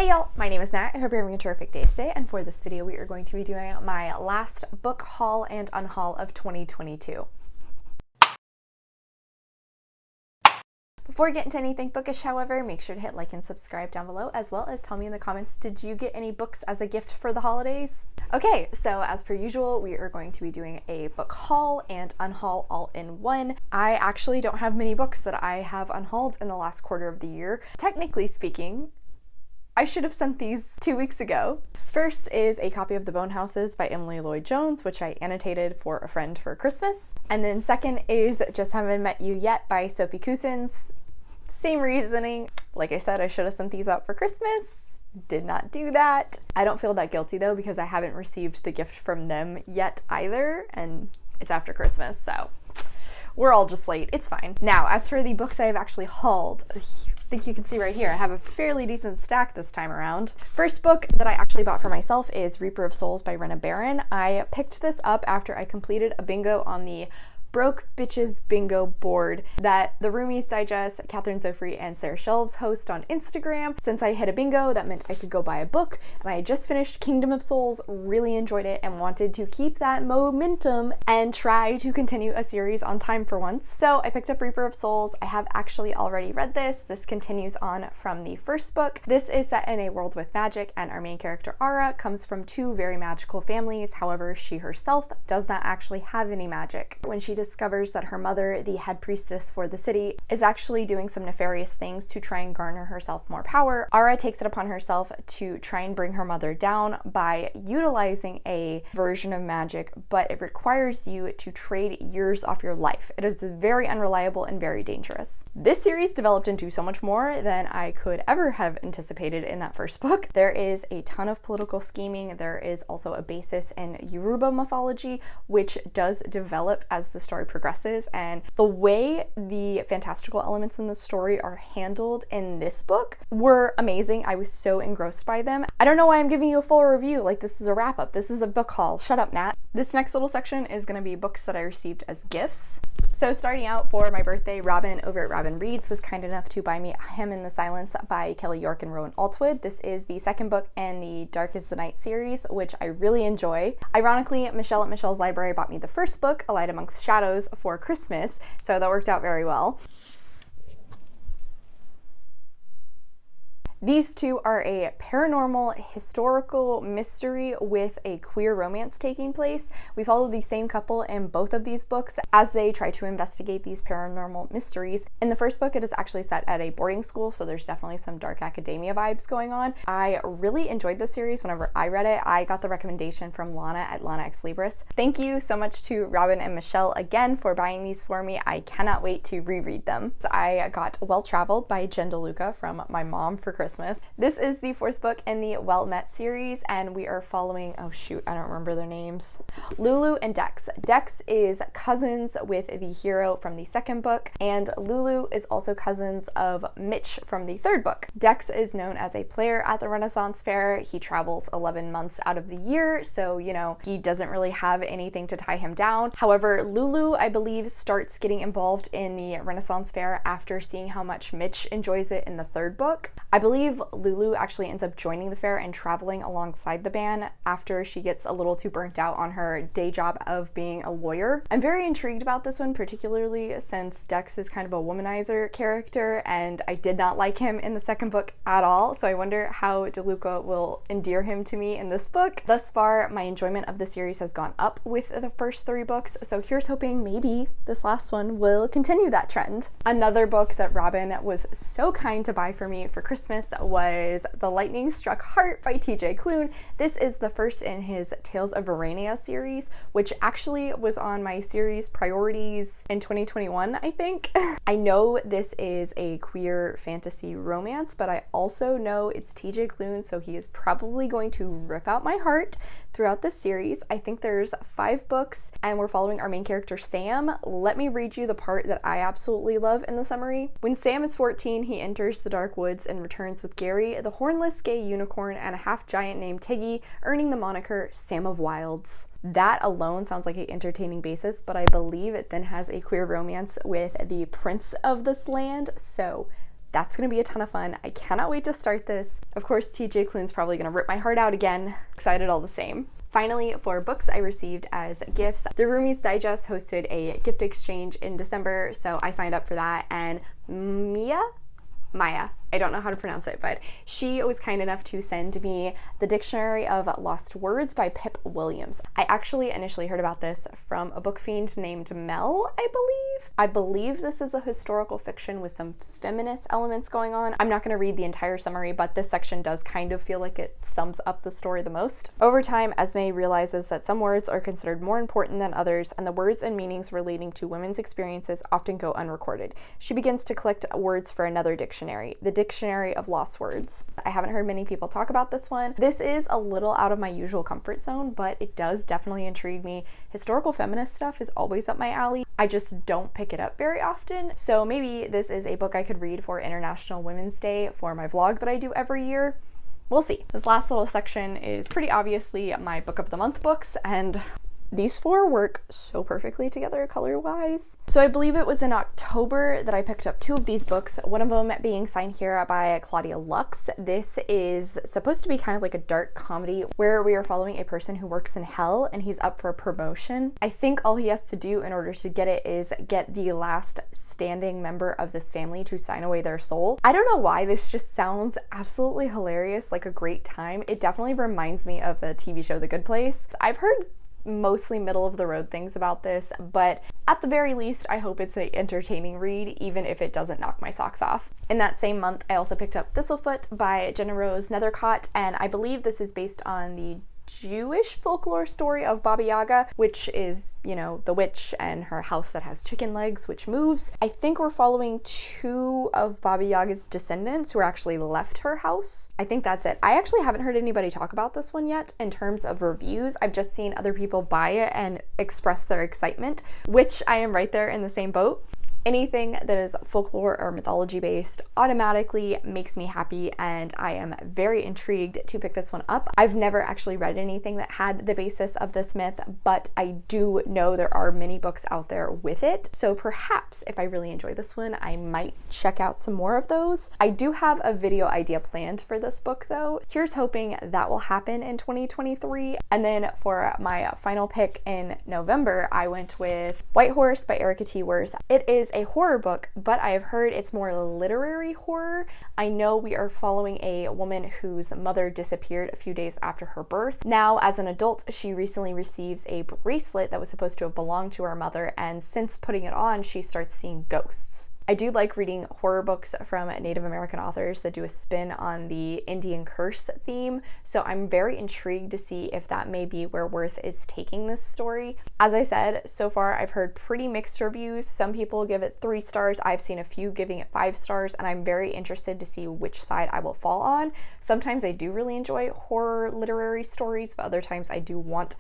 Hey y'all, my name is Nat. I hope you're having a terrific day today, and for this video we are going to be doing my last book haul and unhaul of 2022. Before we get into anything bookish, however, make sure to hit like and subscribe down below, as well as tell me in the comments, did you get any books as a gift for the holidays? Okay, so as per usual, we are going to be doing a book haul and unhaul all in one. I actually don't have many books that I have unhauled in the last quarter of the year. Technically speaking, I should have sent these 2 weeks ago. First is a copy of The Bone Houses by Emily Lloyd Jones, which I annotated for a friend for Christmas. And then second is Just Haven't Met You Yet by 𝗖cie heç𝘁�𝘁. Same reasoning. Like I said, I should have sent these out for Christmas. Did not do that. I don't feel that guilty though, because I haven't received the gift from them yet either, and it's after Christmas, so we're all just late. It's fine. Now, as for the books I have actually hauled, I think you can see right here, I have a fairly decent stack this time around. First book that I actually bought for myself is Reaper of Souls by Rena Barron. I picked this up after I completed a bingo on the Broke Bitches Bingo board that the Roomies Digest, Catherine Zofrey, and Sarah Shelves host on Instagram. Since I hit a bingo, that meant I could go buy a book, and I had just finished Kingdom of Souls, really enjoyed it, and wanted to keep that momentum and try to continue a series on time for once. So I picked up Reaper of Souls. I have actually already read this. This continues on from the first book. This is set in a world with magic, and our main character, Ara, comes from two very magical families. However, she herself does not actually have any magic. When she discovers that her mother, the head priestess for the city, is actually doing some nefarious things to try and garner herself more power, Ara takes it upon herself to try and bring her mother down by utilizing a version of magic, but it requires you to trade years off your life. It is very unreliable and very dangerous. This series developed into so much more than I could ever have anticipated in that first book. There is a ton of political scheming. There is also a basis in Yoruba mythology, which does develop as the story progresses, and the way the fantastical elements in the story are handled in this book were amazing. I was so engrossed by them. I don't know why I'm giving you a full review, like this is a wrap-up. This is a book haul. Shut up, Nat. This next little section is going to be books that I received as gifts. So starting out, for my birthday, Robin over at Robin Reads was kind enough to buy me Hymn in the Silence by Kelly York and Rowan Altwood. This is the second book in the Dark is the Night series, which I really enjoy. Ironically, Michelle at Michelle's Library bought me the first book, A Light Amongst Shadows, for Christmas, so that worked out very well. These two are a paranormal historical mystery with a queer romance taking place. We follow the same couple in both of these books as they try to investigate these paranormal mysteries. In the first book, it is actually set at a boarding school, so there's definitely some dark academia vibes going on. I really enjoyed this series. Whenever I read it, I got the recommendation from Lana at Lana X Libris. Thank you so much to Robin and Michelle again for buying these for me. I cannot wait to reread them. So I got Well Traveled by Jen DeLuca from my mom for Christmas. This is the fourth book in the Well Met series, and we are following, oh shoot, I don't remember their names, Lulu and Dex. Dex is cousins with the hero from the second book, and Lulu is also cousins of Mitch from the third book. Dex is known as a player at the Renaissance Fair. He travels 11 months out of the year, so you know, he doesn't really have anything to tie him down. However, Lulu, I believe, starts getting involved in the Renaissance Fair after seeing how much Mitch enjoys it in the third book. I believe Lulu actually ends up joining the fair and traveling alongside the band after she gets a little too burnt out on her day job of being a lawyer. I'm very intrigued about this one, particularly since Dex is kind of a womanizer character, and I did not like him in the second book at all, so I wonder how DeLuca will endear him to me in this book. Thus far, my enjoyment of the series has gone up with the first three books, so here's hoping maybe this last one will continue that trend. Another book that Robin was so kind to buy for me for Christmas was The Lightning Struck Heart by TJ Klune. This is the first in his Tales of Verania series, which actually was on my series priorities in 2021, I think. I know this is a queer fantasy romance, but I also know it's TJ Klune, so he is probably going to rip out my heart throughout this series. I think there's 5 books, and we're following our main character, Sam. Let me read you the part that I absolutely love in the summary. When Sam is 14, he enters the dark woods and returns with Gary, the hornless gay unicorn, and a half-giant named Tiggy, earning the moniker Sam of Wilds. That alone sounds like an entertaining basis, but I believe it then has a queer romance with the prince of this land, so That's gonna be a ton of fun. I cannot wait to start this. Of course, TJ Klune's probably gonna rip my heart out again. Excited all the same. Finally, for books I received as gifts, the Roomies Digest hosted a gift exchange in December, so I signed up for that, and Maya, I don't know how to pronounce it, but she was kind enough to send me the Dictionary of Lost Words by Pip Williams. I actually initially heard about this from a book fiend named Mel, I believe. I believe this is a historical fiction with some feminist elements going on. I'm not going to read the entire summary, but this section does kind of feel like it sums up the story the most. Over time, Esme realizes that some words are considered more important than others, and the words and meanings relating to women's experiences often go unrecorded. She begins to collect words for another dictionary, the Dictionary of Lost Words. I haven't heard many people talk about this one. This is a little out of my usual comfort zone, but it does definitely intrigue me. Historical feminist stuff is always up my alley. I just don't pick it up very often. So maybe this is a book I could read for International Women's Day for my vlog that I do every year. We'll see. This last little section is pretty obviously my book of the month books, and these four work so perfectly together color-wise. So I believe it was in October that I picked up two of these books, one of them being Signed Here by Claudia Lux. This is supposed to be kind of like a dark comedy where we are following a person who works in hell and he's up for a promotion. I think all he has to do in order to get it is get the last standing member of this family to sign away their soul. I don't know why, this just sounds absolutely hilarious, like a great time. It definitely reminds me of the TV show The Good Place. I've heard mostly middle of the road things about this, but at the very least, I hope it's an entertaining read, even if it doesn't knock my socks off. In that same month, I also picked up Thistlefoot by Jenna Rose Nethercott, and I believe this is based on the Jewish folklore story of Baba Yaga, which is, you know, the witch and her house that has chicken legs, which moves. I think we're following two of Baba Yaga's descendants who actually left her house. I think that's it. I actually haven't heard anybody talk about this one yet in terms of reviews. I've just seen other people buy it and express their excitement, which I am right there in the same boat. Anything that is folklore or mythology based automatically makes me happy, and I am very intrigued to pick this one up. I've never actually read anything that had the basis of this myth, but I do know there are many books out there with it, so perhaps if I really enjoy this one, I might check out some more of those. I do have a video idea planned for this book though. Here's hoping that will happen in 2023. And then for my final pick in November, I went with White Horse by Erica T. Worth. It is a horror book, but I have heard it's more literary horror. I know we are following a woman whose mother disappeared a few days after her birth. Now, as an adult, she recently receives a bracelet that was supposed to have belonged to her mother, and since putting it on, she starts seeing ghosts. I do like reading horror books from Native American authors that do a spin on the Indian curse theme, so I'm very intrigued to see if that may be where Worth is taking this story. As I said, so far I've heard pretty mixed reviews. Some people give it 3 stars, I've seen a few giving it 5 stars, and I'm very interested to see which side I will fall on. Sometimes I do really enjoy horror literary stories, but other times I do want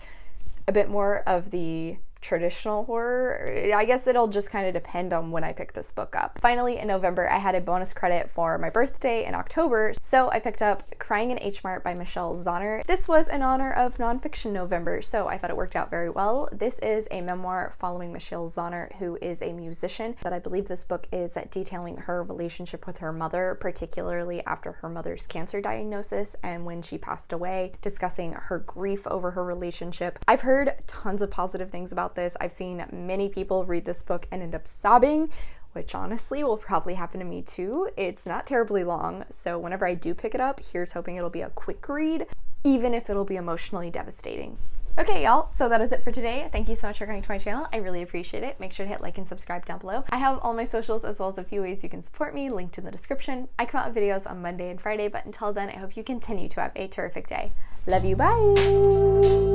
a bit more of the traditional horror. I guess it'll just kind of depend on when I pick this book up. Finally, in November, I had a bonus credit for my birthday in October, so I picked up Crying in H Mart by Michelle Zauner. This was in honor of Nonfiction November, so I thought it worked out very well. This is a memoir following Michelle Zauner, who is a musician, but I believe this book is detailing her relationship with her mother, particularly after her mother's cancer diagnosis and when she passed away, discussing her grief over her relationship. I've heard tons of positive things about this. I've seen many people read this book and end up sobbing, which honestly will probably happen to me too. It's not terribly long, so whenever I do pick it up, here's hoping it'll be a quick read, even if it'll be emotionally devastating. Okay, y'all, so that is it for today. Thank you so much for coming to my channel. I really appreciate it. Make sure to hit like and subscribe down below. I have all my socials as well as a few ways you can support me linked in the description. I come out with videos on Monday and Friday, but until then, I hope you continue to have a terrific day. Love you, bye!